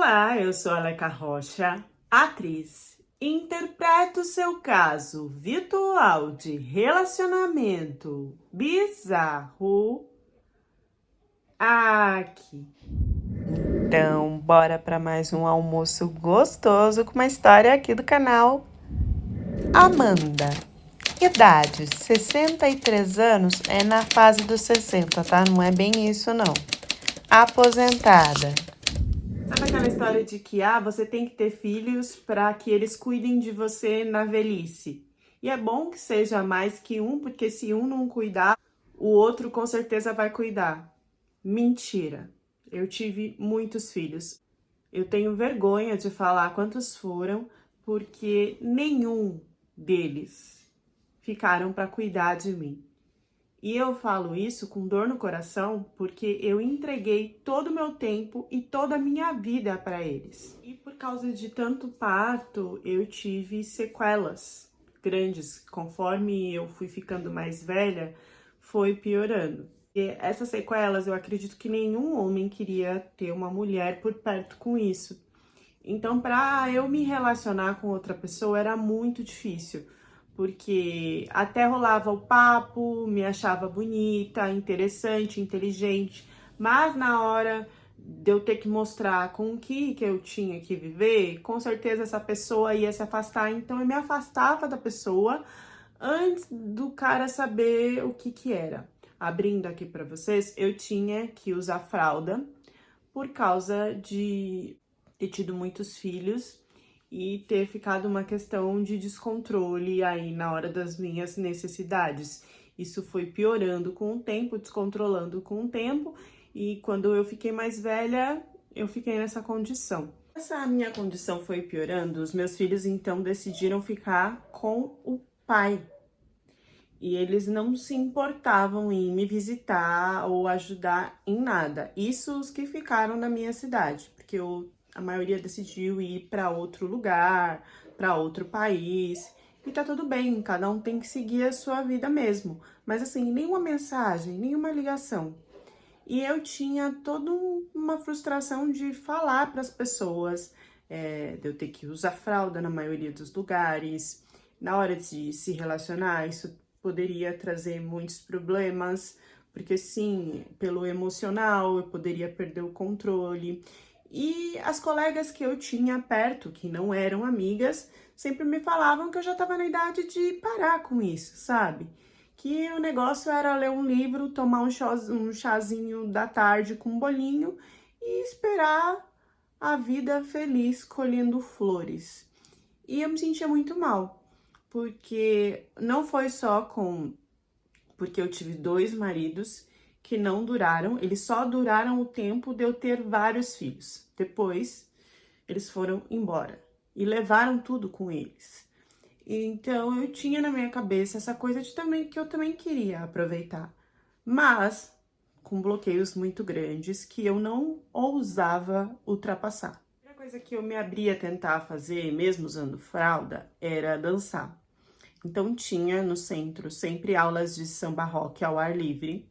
Olá, eu sou a Aleca Rocha, atriz. Interpreto seu caso virtual de relacionamento bizarro aqui. Então, bora para mais um almoço gostoso com uma história aqui do canal. Amanda. Idade, 63 anos, é na fase dos 60, tá? Não é bem isso, não. Aposentada. Sabe aquela história de que você tem que ter filhos para que eles cuidem de você na velhice? E é bom que seja mais que um, porque se um não cuidar, o outro com certeza vai cuidar. Mentira. Eu tive muitos filhos. Eu tenho vergonha de falar quantos foram, porque nenhum deles ficaram para cuidar de mim. E eu falo isso com dor no coração porque eu entreguei todo o meu tempo e toda a minha vida para eles. E por causa de tanto parto, eu tive sequelas grandes. Conforme eu fui ficando mais velha, foi piorando. E essas sequelas, eu acredito que nenhum homem queria ter uma mulher por perto com isso. Então, para eu me relacionar com outra pessoa era muito difícil, porque até rolava o papo, me achava bonita, interessante, inteligente, mas na hora de eu ter que mostrar com o que eu tinha que viver, com certeza essa pessoa ia se afastar, então eu me afastava da pessoa antes do cara saber o que era. Abrindo aqui para vocês, eu tinha que usar fralda por causa de ter tido muitos filhos e ter ficado uma questão de descontrole aí na hora das minhas necessidades. Isso foi piorando com o tempo, descontrolando com o tempo, e quando eu fiquei mais velha, eu fiquei nessa condição. Essa minha condição foi piorando, os meus filhos então decidiram ficar com o pai. E eles não se importavam em me visitar ou ajudar em nada. Isso os que ficaram na minha cidade, porque a maioria decidiu ir para outro lugar, para outro país. E tá tudo bem, cada um tem que seguir a sua vida mesmo. Mas assim, nenhuma mensagem, nenhuma ligação. E eu tinha toda uma frustração de falar para as pessoas, de eu ter que usar fralda na maioria dos lugares. Na hora de se relacionar, isso poderia trazer muitos problemas, porque sim, pelo emocional eu poderia perder o controle. E as colegas que eu tinha perto, que não eram amigas, sempre me falavam que eu já estava na idade de parar com isso, sabe? Que o negócio era ler um livro, tomar um chazinho da tarde com um bolinho e esperar a vida feliz colhendo flores. E eu me sentia muito mal, porque não foi só porque eu tive 2 maridos que não duraram, eles só duraram o tempo de eu ter vários filhos. Depois, eles foram embora e levaram tudo com eles. Então, eu tinha na minha cabeça essa coisa de também que eu também queria aproveitar, mas com bloqueios muito grandes que eu não ousava ultrapassar. A primeira coisa que eu me abria a tentar fazer, mesmo usando fralda, era dançar. Então tinha no centro sempre aulas de samba rock ao ar livre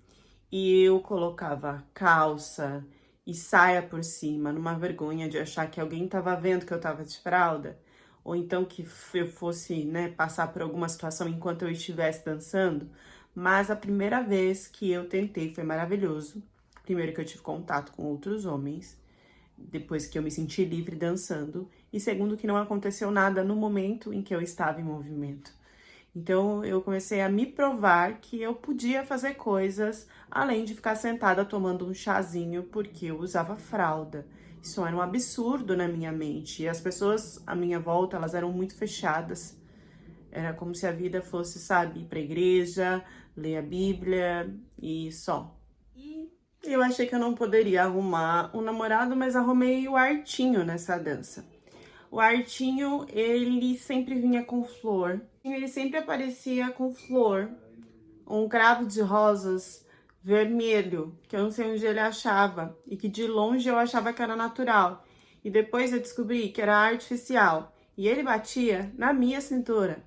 e eu colocava calça e saia por cima, numa vergonha de achar que alguém tava vendo que eu tava de fralda, ou então que eu fosse, né, passar por alguma situação enquanto eu estivesse dançando. Mas a primeira vez que eu tentei foi maravilhoso. Primeiro que eu tive contato com outros homens, depois que eu me senti livre dançando, e segundo que não aconteceu nada no momento em que eu estava em movimento. Então, eu comecei a me provar que eu podia fazer coisas além de ficar sentada tomando um chazinho porque eu usava fralda. Isso era um absurdo na minha mente. E as pessoas à minha volta, elas eram muito fechadas. Era como se a vida fosse, sabe, ir pra igreja, ler a Bíblia e só. E eu achei que eu não poderia arrumar um namorado, mas arrumei o Artinho nessa dança. O Artinho, ele sempre vinha com flor. Ele sempre aparecia com flor. Um cravo de rosas vermelho, que eu não sei onde ele achava. E que de longe eu achava que era natural. E depois eu descobri que era artificial. E ele batia na minha cintura.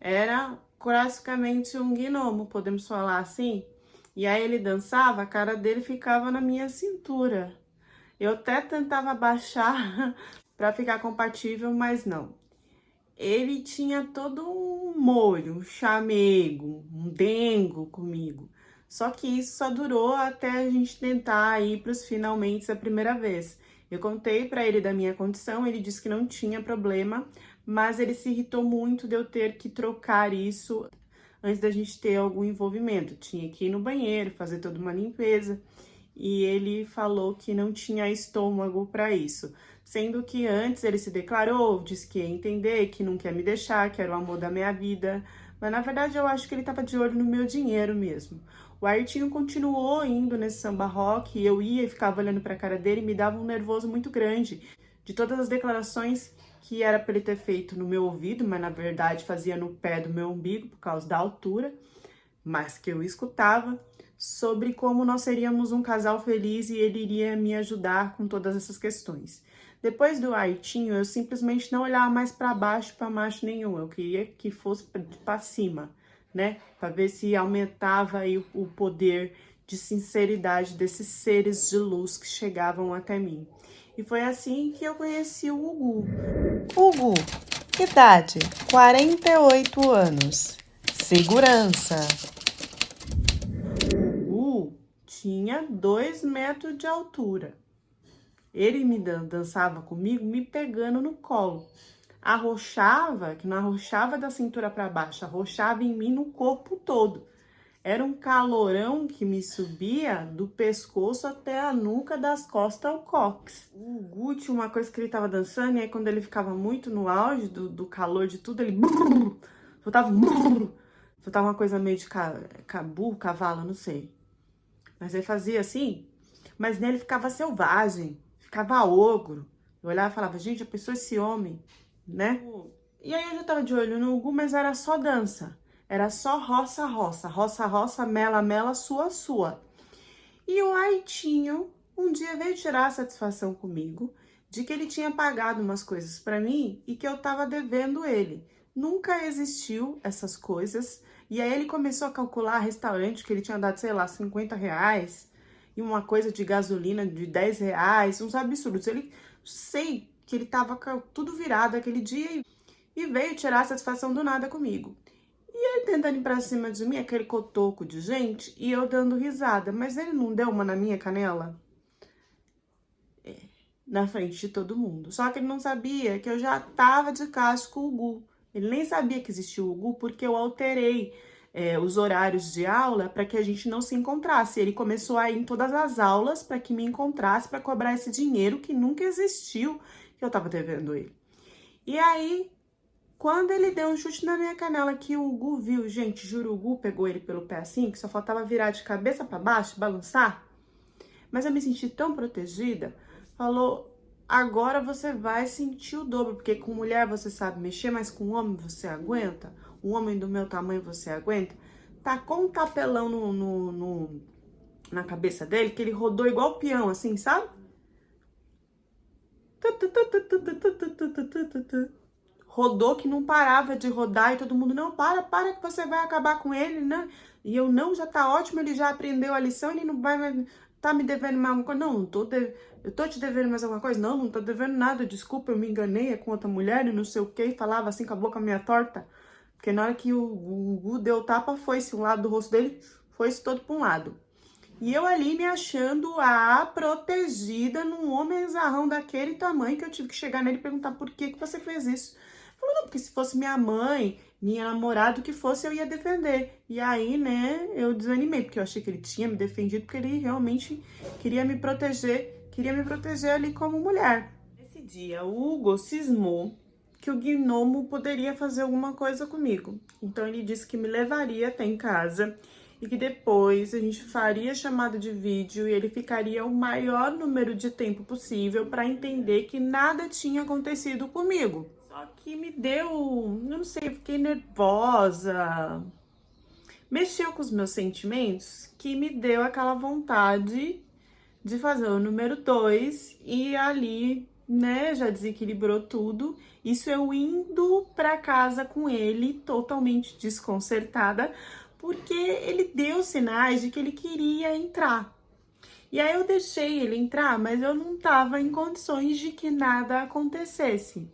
Era praticamente um gnomo, podemos falar assim. E aí ele dançava, a cara dele ficava na minha cintura. Eu até tentava baixar para ficar compatível, mas não. Ele tinha todo um molho, um chamego, um dengo comigo. Só que isso só durou até a gente tentar ir para os finalmente a primeira vez. Eu contei para ele da minha condição, ele disse que não tinha problema, mas ele se irritou muito de eu ter que trocar isso antes da gente ter algum envolvimento. Tinha que ir no banheiro, fazer toda uma limpeza, e ele falou que não tinha estômago para isso. Sendo que antes ele se declarou, disse que ia entender, que não quer me deixar, que era o amor da minha vida. Mas na verdade eu acho que ele tava de olho no meu dinheiro mesmo. O Ayrtinho continuou indo nesse samba rock, e eu ia e ficava olhando pra cara dele e me dava um nervoso muito grande. De todas as declarações que era para ele ter feito no meu ouvido, mas na verdade fazia no pé do meu umbigo por causa da altura, mas que eu escutava, sobre como nós seríamos um casal feliz e ele iria me ajudar com todas essas questões. Depois do Ayrtinho, eu simplesmente não olhava mais para baixo, para macho nenhum. Eu queria que fosse para cima, né? Para ver se aumentava aí o poder de sinceridade desses seres de luz que chegavam até mim. E foi assim que eu conheci o Gugu. Gugu, idade 48 anos. Segurança. O Gugu tinha 2 metros de altura. Ele me dançava comigo, me pegando no colo. Arrochava, que não arrochava da cintura para baixo, arrochava em mim no corpo todo. Era um calorão que me subia do pescoço até a nuca, das costas ao cóccix. O Gugu tinha uma coisa que ele tava dançando, e aí quando ele ficava muito no auge do calor de tudo, ele soltava uma coisa meio de cabu, cavalo, não sei. Mas ele fazia assim, mas nele ficava selvagem, ficava ogro. Eu olhava e falava, gente, a pessoa é esse homem, né? E aí eu já tava de olho no Gugu, mas era só dança. Era só roça, roça, roça, roça, mela, mela, sua, sua. E o Ayrtinho um dia veio tirar a satisfação comigo de que ele tinha pagado umas coisas pra mim e que eu tava devendo ele. Nunca existiu essas coisas. E aí ele começou a calcular restaurante que ele tinha dado, sei lá, 50 reais e uma coisa de gasolina de 10 reais, uns absurdos. Ele, sei que ele tava tudo virado aquele dia e veio tirar a satisfação do nada comigo. E ele tentando ir pra cima de mim, aquele cotoco de gente, e eu dando risada. Mas ele não deu uma na minha canela? Na frente de todo mundo. Só que ele não sabia que eu já tava de casco com o Gugu. Ele nem sabia que existia o Gugu, porque eu alterei os horários de aula para que a gente não se encontrasse. Ele começou a ir em todas as aulas para que me encontrasse, para cobrar esse dinheiro que nunca existiu, que eu tava devendo ele. E aí, quando ele deu um chute na minha canela, que o Gugu viu, gente, juro, o Gugu pegou ele pelo pé assim, que só faltava virar de cabeça para baixo, balançar. Mas eu me senti tão protegida, falou, agora você vai sentir o dobro, porque com mulher você sabe mexer, mas com homem você aguenta? Um homem do meu tamanho você aguenta? Tacou um tapelão na cabeça dele, que ele rodou igual peão, assim, sabe? Rodou que não parava de rodar, e todo mundo, não, para que você vai acabar com ele, né? E eu, não, já tá ótimo, ele já aprendeu a lição, ele não vai mais, tá me devendo mais alguma coisa? Não, eu tô te devendo mais alguma coisa? Não, não tô devendo nada, desculpa, eu me enganei, é com outra mulher e não sei o que, e falava assim com a boca meia torta, porque na hora que o Gugu deu tapa, foi-se um lado do rosto dele, foi-se todo pra um lado. E eu ali me achando a protegida num homem zarrão daquele tamanho, que eu tive que chegar nele e perguntar por que você fez isso. Falou, não, porque se fosse minha mãe, minha namorada, o que fosse, eu ia defender. E aí, né, eu desanimei, porque eu achei que ele tinha me defendido, porque ele realmente queria me proteger ali como mulher. Nesse dia, o Hugo cismou que o gnomo poderia fazer alguma coisa comigo. Então ele disse que me levaria até em casa e que depois a gente faria chamada de vídeo e ele ficaria o maior número de tempo possível para entender que nada tinha acontecido comigo. Só que me deu, eu não sei, eu fiquei nervosa, mexeu com os meus sentimentos, que me deu aquela vontade de fazer o número 2 e ali, né, já desequilibrou tudo. Isso eu indo pra casa com ele totalmente desconcertada, porque ele deu sinais de que ele queria entrar. E aí eu deixei ele entrar, mas eu não tava em condições de que nada acontecesse.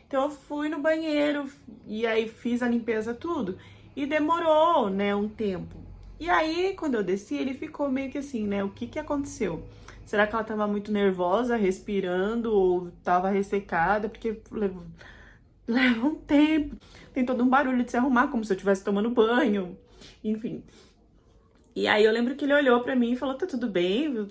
Então eu fui no banheiro e aí fiz a limpeza tudo e demorou, né, um tempo. E aí quando eu desci, ele ficou meio que assim, né, o que que aconteceu? Será que ela tava muito nervosa, respirando ou tava ressecada? Porque leva um tempo. Tem todo um barulho de se arrumar, como se eu estivesse tomando banho. Enfim. E aí eu lembro que ele olhou pra mim e falou, tá tudo bem?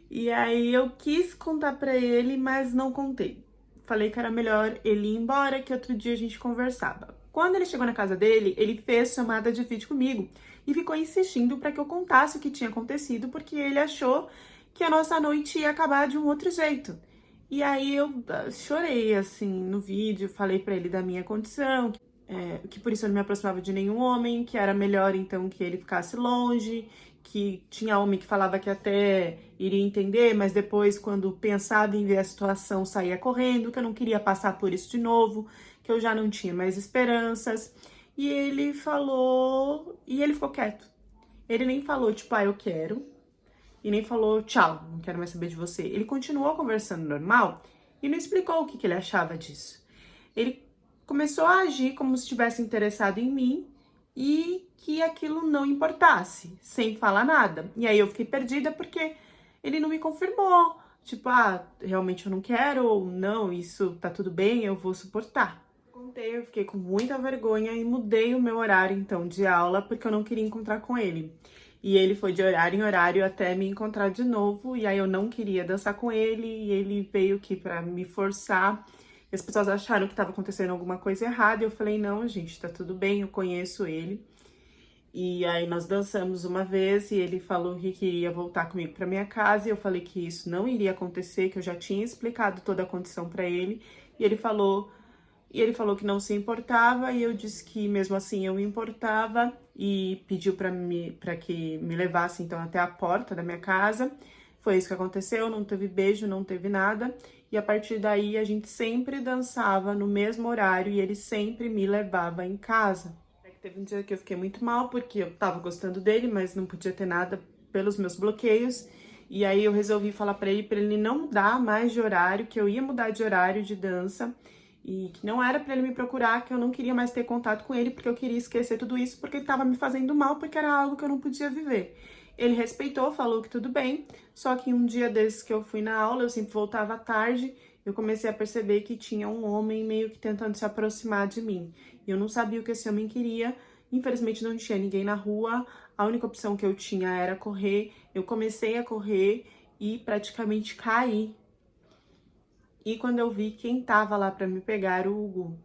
E aí eu quis contar pra ele, mas não contei. Falei que era melhor ele ir embora, que outro dia a gente conversava. Quando ele chegou na casa dele, ele fez chamada de vídeo comigo e ficou insistindo pra que eu contasse o que tinha acontecido, porque ele achou que a nossa noite ia acabar de um outro jeito. E aí eu chorei, assim, no vídeo, falei pra ele da minha condição, que por isso eu não me aproximava de nenhum homem, que era melhor então que ele ficasse longe, que tinha homem que falava que até iria entender, mas depois, quando pensava em ver a situação, saía correndo, que eu não queria passar por isso de novo, que eu já não tinha mais esperanças. E ele ficou quieto. Ele nem falou, tipo, eu quero, e nem falou, tchau, não quero mais saber de você. Ele continuou conversando normal e não explicou o que ele achava disso. Ele começou a agir como se estivesse interessado em mim e que aquilo não importasse, sem falar nada. E aí eu fiquei perdida porque ele não me confirmou. Tipo, realmente eu não quero, ou não, isso tá tudo bem, eu vou suportar. Contei, eu fiquei com muita vergonha e mudei o meu horário, então, de aula, porque eu não queria encontrar com ele. E ele foi de horário em horário até me encontrar de novo, e aí eu não queria dançar com ele, e ele veio aqui pra me forçar. As pessoas acharam que estava acontecendo alguma coisa errada, e eu falei, não, gente, tá tudo bem, eu conheço ele. E aí nós dançamos uma vez e ele falou que queria voltar comigo para minha casa, e eu falei que isso não iria acontecer, que eu já tinha explicado toda a condição para ele, e ele falou que não se importava, e eu disse que mesmo assim eu me importava e pediu para que me levasse então até a porta da minha casa. Foi isso que aconteceu, não teve beijo, não teve nada. E a partir daí a gente sempre dançava no mesmo horário e ele sempre me levava em casa. Teve um dia que eu fiquei muito mal porque eu tava gostando dele, mas não podia ter nada pelos meus bloqueios. E aí eu resolvi falar pra ele não mudar mais de horário, que eu ia mudar de horário de dança e que não era pra ele me procurar, que eu não queria mais ter contato com ele porque eu queria esquecer tudo isso porque ele tava me fazendo mal, porque era algo que eu não podia viver. Ele respeitou, falou que tudo bem, só que um dia desses que eu fui na aula, eu sempre voltava à tarde, eu comecei a perceber que tinha um homem meio que tentando se aproximar de mim. E eu não sabia o que esse homem queria, infelizmente não tinha ninguém na rua, a única opção que eu tinha era correr. Eu comecei a correr e praticamente caí. E quando eu vi quem tava lá pra me pegar era o Hugo.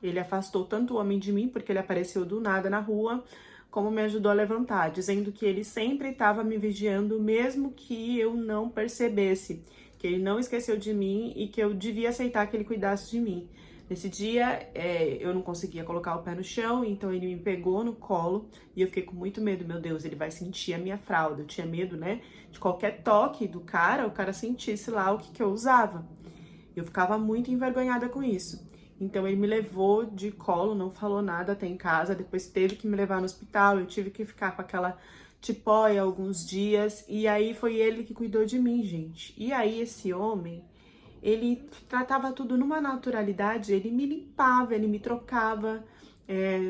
Ele afastou tanto o homem de mim, porque ele apareceu do nada na rua, como me ajudou a levantar, dizendo que ele sempre estava me vigiando, mesmo que eu não percebesse, que ele não esqueceu de mim e que eu devia aceitar que ele cuidasse de mim. Nesse dia, eu não conseguia colocar o pé no chão, então ele me pegou no colo e eu fiquei com muito medo. Meu Deus, ele vai sentir a minha fralda. Eu tinha medo, né, de qualquer toque do cara, o cara sentisse lá o que eu usava. Eu ficava muito envergonhada com isso. Então ele me levou de colo, não falou nada até em casa, depois teve que me levar no hospital, eu tive que ficar com aquela tipóia alguns dias, e aí foi ele que cuidou de mim, gente. E aí esse homem, ele tratava tudo numa naturalidade, ele me limpava, ele me trocava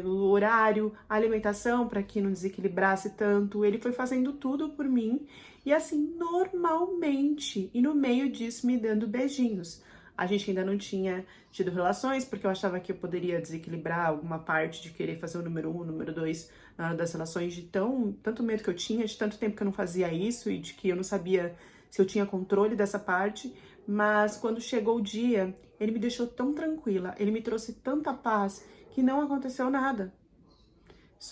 o horário, a alimentação para que não desequilibrasse tanto, ele foi fazendo tudo por mim, e assim, normalmente, e no meio disso me dando beijinhos. A gente ainda não tinha tido relações, porque eu achava que eu poderia desequilibrar alguma parte de querer fazer o número 1, o número 2 na hora das relações, de tanto medo que eu tinha, de tanto tempo que eu não fazia isso e de que eu não sabia se eu tinha controle dessa parte. Mas quando chegou o dia, ele me deixou tão tranquila, ele me trouxe tanta paz que não aconteceu nada.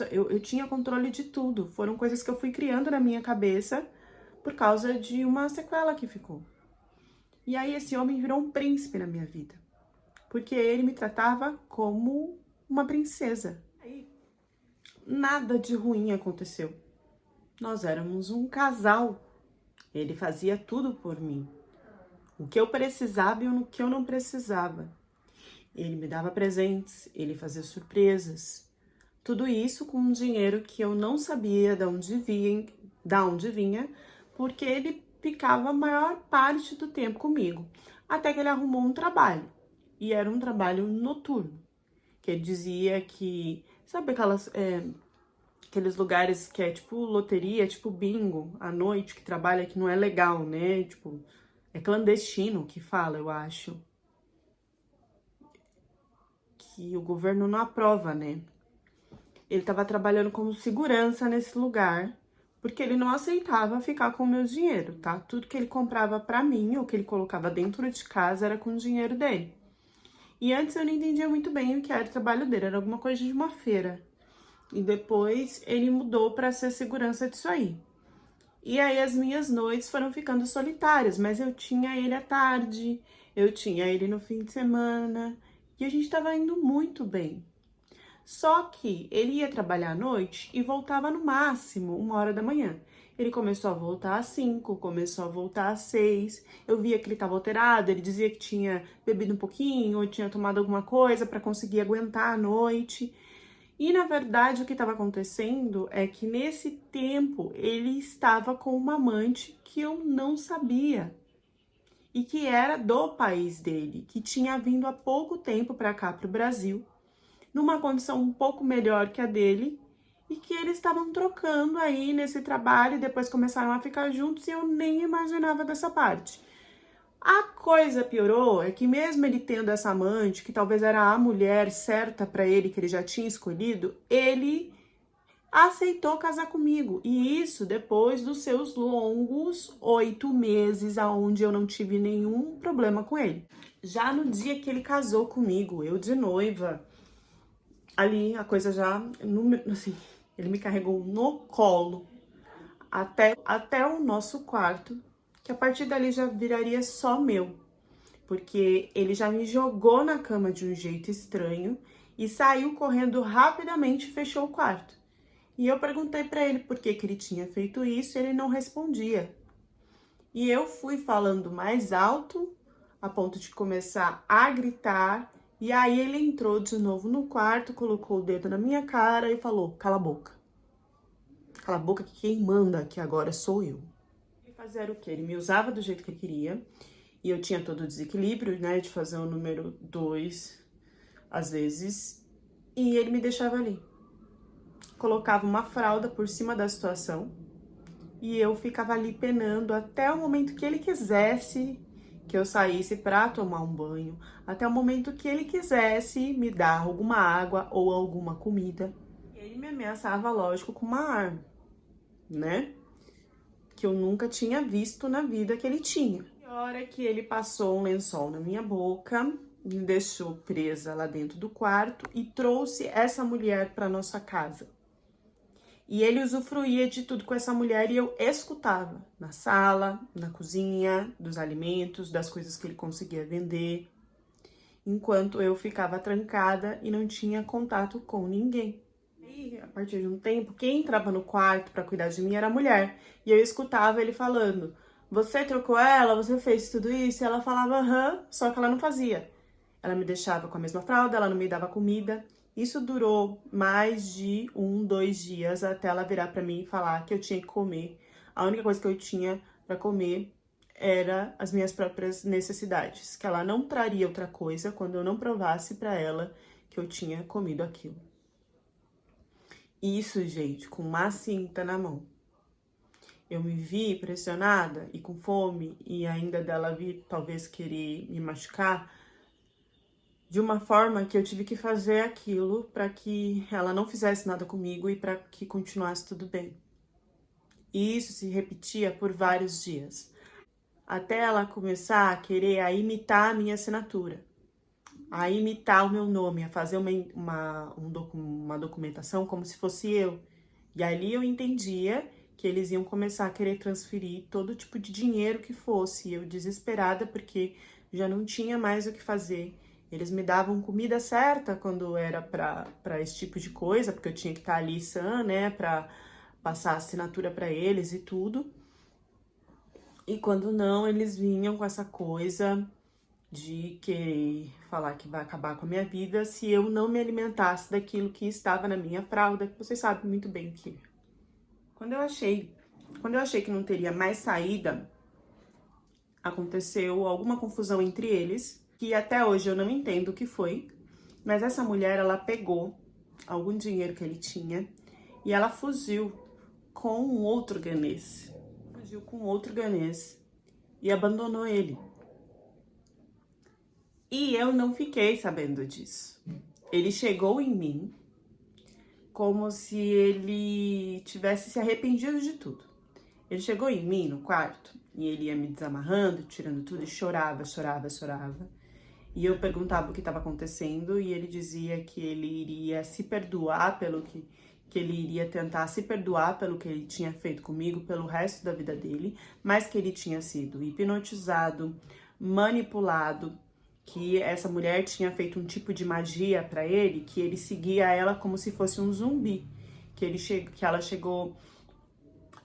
Eu tinha controle de tudo, foram coisas que eu fui criando na minha cabeça por causa de uma sequela que ficou. E aí esse homem virou um príncipe na minha vida, porque ele me tratava como uma princesa. Aí nada de ruim aconteceu. Nós éramos um casal. Ele fazia tudo por mim. O que eu precisava e o que eu não precisava. Ele me dava presentes, ele fazia surpresas. Tudo isso com um dinheiro que eu não sabia de onde vinha, porque ele ficava a maior parte do tempo comigo, até que ele arrumou um trabalho, e era um trabalho noturno, que ele dizia que, sabe aqueles lugares que é tipo loteria, tipo bingo, à noite, que trabalha que não é legal, né, tipo, é clandestino que fala, eu acho, que o governo não aprova, né. Ele estava trabalhando como segurança nesse lugar, porque ele não aceitava ficar com o meu dinheiro, tá? Tudo que ele comprava pra mim, ou que ele colocava dentro de casa, era com o dinheiro dele. E antes eu não entendia muito bem o que era o trabalho dele, era alguma coisa de uma feira. E depois ele mudou para ser segurança disso aí. E aí as minhas noites foram ficando solitárias, mas eu tinha ele à tarde, eu tinha ele no fim de semana, e a gente tava indo muito bem. Só que ele ia trabalhar à noite e voltava no máximo 1 hora da manhã. Ele começou a voltar às 5, começou a voltar às 6. Eu via que ele estava alterado, ele dizia que tinha bebido um pouquinho, ou tinha tomado alguma coisa para conseguir aguentar a noite. E na verdade o que estava acontecendo é que nesse tempo ele estava com uma amante que eu não sabia e que era do país dele, que tinha vindo há pouco tempo para cá, para o Brasil, numa condição um pouco melhor que a dele, e que eles estavam trocando aí nesse trabalho e depois começaram a ficar juntos e eu nem imaginava dessa parte. A coisa piorou é que mesmo ele tendo essa amante, que talvez era a mulher certa para ele, que ele já tinha escolhido, ele aceitou casar comigo. E isso depois dos seus longos 8 meses, aonde eu não tive nenhum problema com ele. Já no dia que ele casou comigo, eu de noiva, ali a coisa já, assim, ele me carregou no colo até o nosso quarto, que a partir dali já viraria só meu, porque ele já me jogou na cama de um jeito estranho e saiu correndo rapidamente e fechou o quarto. E eu perguntei para ele por que ele tinha feito isso e ele não respondia. E eu fui falando mais alto, a ponto de começar a gritar, e aí ele entrou de novo no quarto, colocou o dedo na minha cara e falou: cala a boca. Cala a boca que quem manda aqui agora sou eu. E fazer o quê? Ele me usava do jeito que ele queria, e eu tinha todo o desequilíbrio, né, de fazer o número 2 às vezes, e ele me deixava ali. Colocava uma fralda por cima da situação, e eu ficava ali penando até o momento que ele quisesse que eu saísse para tomar um banho, até o momento que ele quisesse me dar alguma água ou alguma comida. Ele me ameaçava, lógico, com uma arma, né? Que eu nunca tinha visto na vida que ele tinha. Na hora que ele passou um lençol na minha boca, me deixou presa lá dentro do quarto e trouxe essa mulher para nossa casa. E ele usufruía de tudo com essa mulher e eu escutava na sala, na cozinha, dos alimentos, das coisas que ele conseguia vender, enquanto eu ficava trancada e não tinha contato com ninguém. E a partir de um tempo, quem entrava no quarto para cuidar de mim era a mulher, e eu escutava ele falando: "Você trocou ela? Você fez tudo isso?" E ela falava: "Aham", só que ela não fazia. Ela me deixava com a mesma fralda, ela não me dava comida. Isso durou mais de 2 dias até ela virar pra mim e falar que eu tinha que comer. A única coisa que eu tinha pra comer era as minhas próprias necessidades, que ela não traria outra coisa quando eu não provasse pra ela que eu tinha comido aquilo. Isso, gente, com uma cinta na mão. Eu me vi pressionada e com fome e ainda dela vir talvez querer me machucar, de uma forma que eu tive que fazer aquilo para que ela não fizesse nada comigo e para que continuasse tudo bem. E isso se repetia por vários dias, até ela começar a querer imitar a minha assinatura, a imitar o meu nome, a fazer uma documentação como se fosse eu. E ali eu entendia que eles iam começar a querer transferir todo tipo de dinheiro que fosse. E eu desesperada porque já não tinha mais o que fazer. Eles me davam comida certa quando era para esse tipo de coisa, porque eu tinha que estar ali sã, né, para passar a assinatura para eles e tudo. E quando não, eles vinham com essa coisa de querer falar que vai acabar com a minha vida se eu não me alimentasse daquilo que estava na minha fralda, que vocês sabem muito bem o que é. Quando eu achei Quando eu achei que não teria mais saída, aconteceu alguma confusão entre eles, que até hoje eu não entendo o que foi, mas essa mulher, ela pegou algum dinheiro que ele tinha e ela fugiu com um outro ganês. Fugiu com outro ganês e abandonou ele. E eu não fiquei sabendo disso. Ele chegou em mim como se ele tivesse se arrependido de tudo. Ele chegou em mim no quarto e ele ia me desamarrando, tirando tudo e chorava, chorava, chorava. E eu perguntava o que estava acontecendo e ele dizia que ele iria se perdoar pelo que ele iria tentar se perdoar pelo que ele tinha feito comigo pelo resto da vida dele, mas que ele tinha sido hipnotizado, manipulado, que essa mulher tinha feito um tipo de magia para ele, que ele seguia ela como se fosse um zumbi, que ela chegou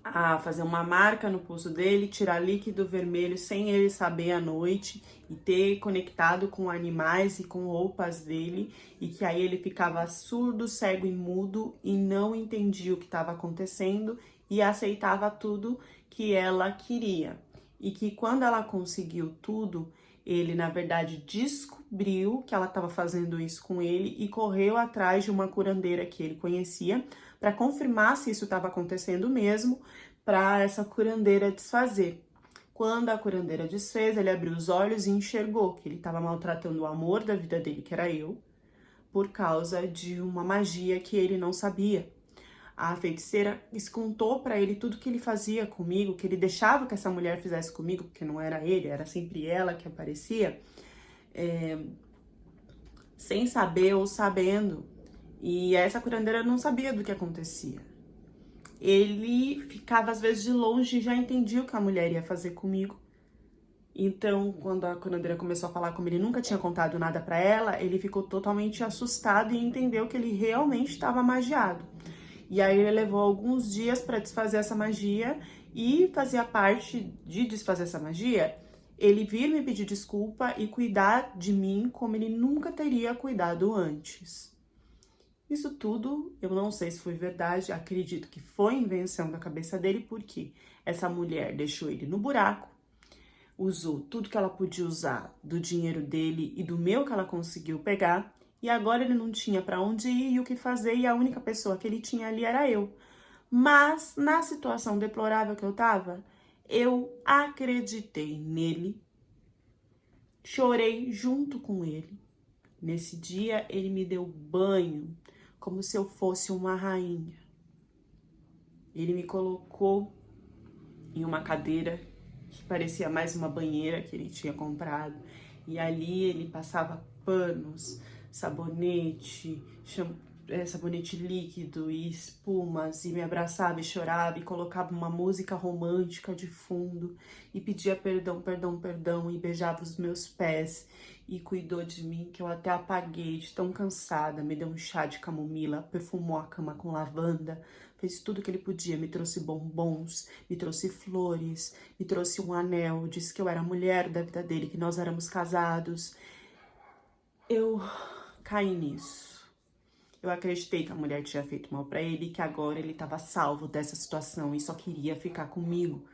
a fazer uma marca no pulso dele, tirar líquido vermelho sem ele saber à noite e ter conectado com animais e com roupas dele, e que aí ele ficava surdo, cego e mudo e não entendia o que estava acontecendo e aceitava tudo que ela queria. E que quando ela conseguiu tudo, ele na verdade descobriu que ela estava fazendo isso com ele e correu atrás de uma curandeira que ele conhecia para confirmar se isso estava acontecendo mesmo, para essa curandeira desfazer. Quando a curandeira desfez, ele abriu os olhos e enxergou que ele estava maltratando o amor da vida dele, que era eu, por causa de uma magia que ele não sabia. A feiticeira contou para ele tudo que ele fazia comigo, que ele deixava que essa mulher fizesse comigo, porque não era ele, era sempre ela que aparecia, sem saber ou sabendo. E essa curandeira não sabia do que acontecia. Ele ficava às vezes de longe e já entendia o que a mulher ia fazer comigo. Então, quando a curandeira começou a falar como ele nunca tinha contado nada para ela, ele ficou totalmente assustado e entendeu que ele realmente estava magiado. E aí ele levou alguns dias para desfazer essa magia e fazia parte de desfazer essa magia, ele vir me pedir desculpa e cuidar de mim como ele nunca teria cuidado antes. Isso tudo, eu não sei se foi verdade, acredito que foi invenção da cabeça dele, porque essa mulher deixou ele no buraco, usou tudo que ela podia usar do dinheiro dele e do meu que ela conseguiu pegar, e agora ele não tinha para onde ir e o que fazer, e a única pessoa que ele tinha ali era eu. Mas, na situação deplorável que eu tava, eu acreditei nele, chorei junto com ele. Nesse dia, ele me deu banho, como se eu fosse uma rainha. Ele me colocou em uma cadeira que parecia mais uma banheira que ele tinha comprado. E ali ele passava panos, sabonete, sabonete líquido e espumas, e me abraçava e chorava e colocava uma música romântica de fundo e pedia perdão, perdão, perdão, e beijava os meus pés e cuidou de mim, que eu até apaguei de tão cansada. Me deu um chá de camomila, perfumou a cama com lavanda, fez tudo que ele podia, me trouxe bombons, me trouxe flores, me trouxe um anel, disse que eu era a mulher da vida dele, que nós éramos casados. Eu caí nisso. Eu acreditei que a mulher tinha feito mal pra ele e que agora ele estava salvo dessa situação e só queria ficar comigo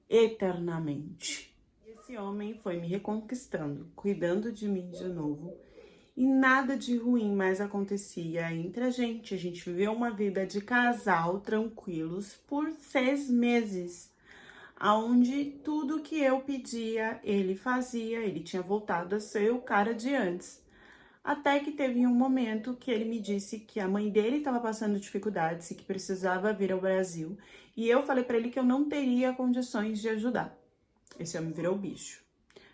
eternamente. Esse homem foi me reconquistando, cuidando de mim de novo, e nada de ruim mais acontecia entre a gente. A gente viveu uma vida de casal tranquilos por 6 meses, onde tudo que eu pedia ele fazia. Ele tinha voltado a ser o cara de antes. Até que teve um momento que ele me disse que a mãe dele estava passando dificuldades e que precisava vir ao Brasil. E eu falei para ele que eu não teria condições de ajudar. Esse homem virou bicho.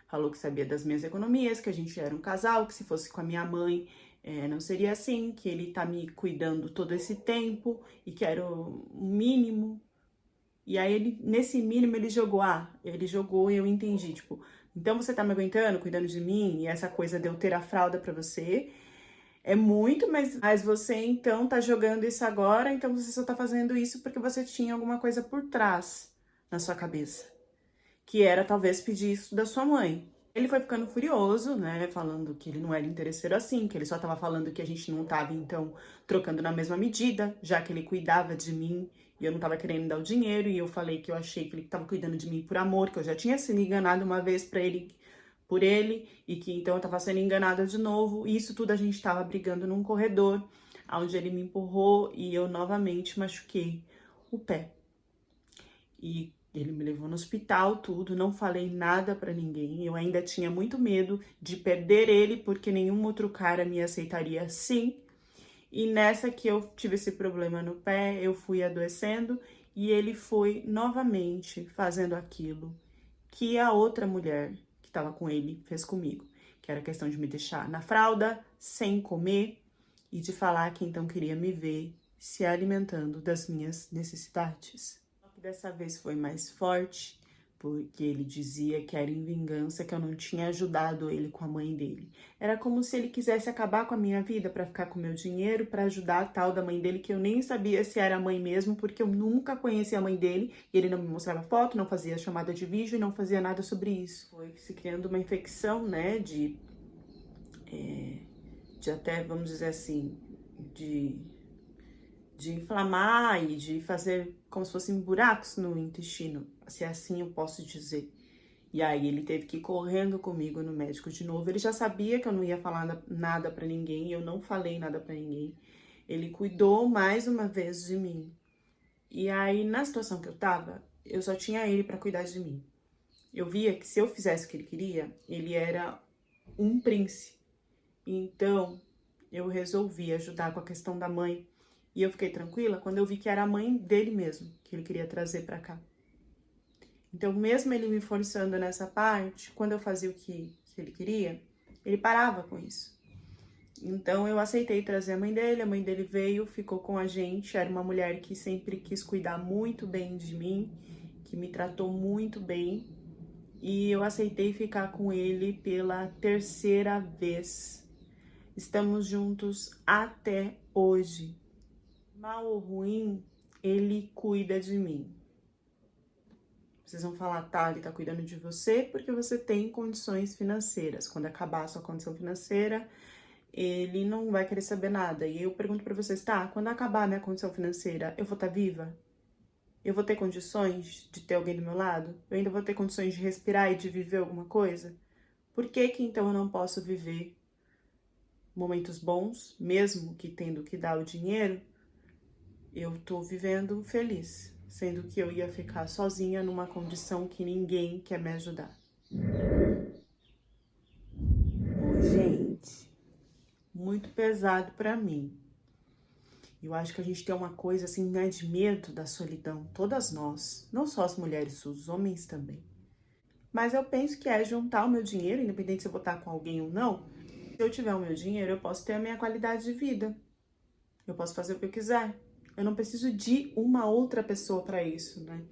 Falou que sabia das minhas economias, que a gente era um casal, que se fosse com a minha mãe não seria assim, que ele tá me cuidando todo esse tempo e que era o mínimo. E aí, nesse mínimo, ele jogou e eu entendi, tipo, então você tá me aguentando, cuidando de mim, e essa coisa de eu ter a fralda pra você é muito, mas você então tá jogando isso agora, então você só tá fazendo isso porque você tinha alguma coisa por trás na sua cabeça, que era talvez pedir isso da sua mãe. Ele foi ficando furioso, né, falando que ele não era interesseiro assim, que ele só tava falando que a gente não tava, então, trocando na mesma medida, já que ele cuidava de mim e eu não tava querendo dar o dinheiro, e eu falei que eu achei que ele tava cuidando de mim por amor, que eu já tinha sido enganada uma vez por ele, e que então eu tava sendo enganada de novo, e isso tudo a gente tava brigando num corredor, onde ele me empurrou e eu novamente machuquei o pé. E ele me levou no hospital, tudo, não falei nada pra ninguém. Eu ainda tinha muito medo de perder ele, porque nenhum outro cara me aceitaria assim. E nessa que eu tive esse problema no pé, eu fui adoecendo e ele foi novamente fazendo aquilo que a outra mulher que estava com ele fez comigo, que era a questão de me deixar na fralda, sem comer e de falar que então queria me ver se alimentando das minhas necessidades. Só que dessa vez foi mais forte, porque ele dizia que era em vingança que eu não tinha ajudado ele com a mãe dele. Era como se ele quisesse acabar com a minha vida para ficar com meu dinheiro, para ajudar a tal da mãe dele, que eu nem sabia se era a mãe mesmo, porque eu nunca conheci a mãe dele, e ele não me mostrava foto, não fazia chamada de vídeo e não fazia nada sobre isso. Foi se criando uma infecção, né, de até, vamos dizer assim, de inflamar e de fazer como se fossem buracos no intestino, se assim eu posso dizer. E aí ele teve que ir correndo comigo no médico de novo. Ele já sabia que eu não ia falar nada pra ninguém, eu não falei nada pra ninguém. Ele cuidou mais uma vez de mim. E aí, na situação que eu tava, eu só tinha ele pra cuidar de mim. Eu via que se eu fizesse o que ele queria, ele era um príncipe. Então, eu resolvi ajudar com a questão da mãe. E eu fiquei tranquila quando eu vi que era a mãe dele mesmo que ele queria trazer pra cá. Então, mesmo ele me forçando nessa parte, quando eu fazia o que ele queria, ele parava com isso. Então, eu aceitei trazer a mãe dele veio, ficou com a gente, era uma mulher que sempre quis cuidar muito bem de mim, que me tratou muito bem, e eu aceitei ficar com ele pela terceira vez. Estamos juntos até hoje. Mal ou ruim, ele cuida de mim. Vocês vão falar, tá, ele tá cuidando de você porque você tem condições financeiras. Quando acabar a sua condição financeira, ele não vai querer saber nada. E eu pergunto pra vocês, tá, quando acabar a minha condição financeira, eu vou estar viva? Eu vou ter condições de ter alguém do meu lado? Eu ainda vou ter condições de respirar e de viver alguma coisa? Por que que então eu não posso viver momentos bons, mesmo que tendo que dar o dinheiro? Eu tô vivendo feliz, sendo que eu ia ficar sozinha numa condição que ninguém quer me ajudar. Ô, gente, muito pesado pra mim. Eu acho que a gente tem uma coisa assim, né, de medo da solidão, todas nós, não só as mulheres, os homens também. Mas eu penso que é juntar o meu dinheiro, independente se eu vou estar com alguém ou não. Se eu tiver o meu dinheiro, eu posso ter a minha qualidade de vida. Eu posso fazer o que eu quiser. Eu não preciso de uma outra pessoa para isso, né?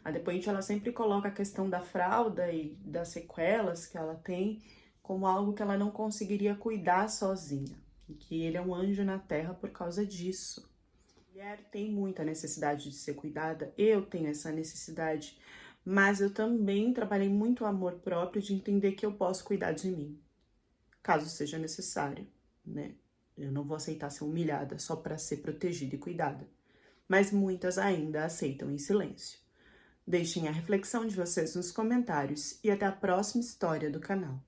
A depoente, ela sempre coloca a questão da fralda e das sequelas que ela tem como algo que ela não conseguiria cuidar sozinha. E que ele é um anjo na terra por causa disso. A mulher tem muita necessidade de ser cuidada, eu tenho essa necessidade, mas eu também trabalhei muito o amor próprio de entender que eu posso cuidar de mim, caso seja necessário, né? Eu não vou aceitar ser humilhada só para ser protegida e cuidada. Mas muitas ainda aceitam em silêncio. Deixem a reflexão de vocês nos comentários e até a próxima história do canal.